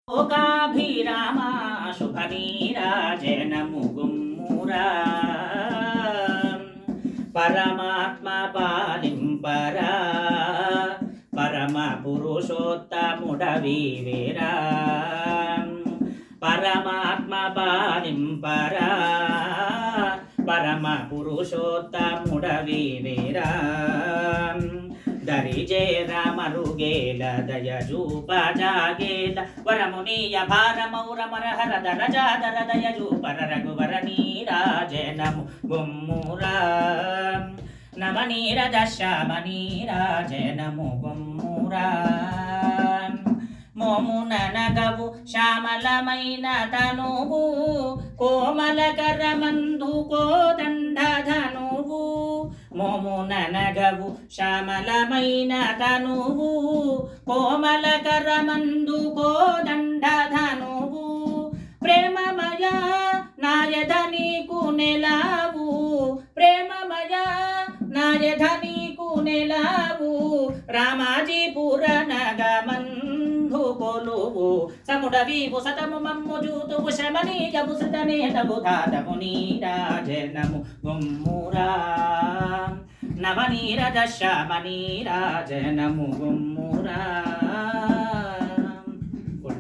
లోకాభిరామ శుభనీరాజనము గుమ్మురా పరమాత్మ పాలింపరా పరమ పురుషోత్తముడవివేరా పరమాత్మ పాలింపరా పరమ పురుషోత్తముడవివేరా దరిజేర మరుగేల దయజూపజాగేల వరమునీయ భారమౌరమరహర దరజాదర దయజూపర రఘువర నీరాజనము గుమ్మురా నవనీరజ శ్యామనీరాజనము గుమ్మురా మోమున నగవు శ్యామలమైన తనువు కోమలకరమందు కోదండధనువు మోమున నగవు శ్యామలమైన తనువు కోమలకరమందు కోదండధనువు ప్రేమమయ నాయధ నీకు నెలావు ప్రేమమయ నాయధ నీకు నెలావు రామాజీపుర నగమందు కొలువు సముడవీవు సతము మమ్ము జూతువు శమనీయము సృతనేతము ధాతము నీరాజనము గుమ్మురా నవనీరజ శ్యామనీరాజనము గుమ్మురా.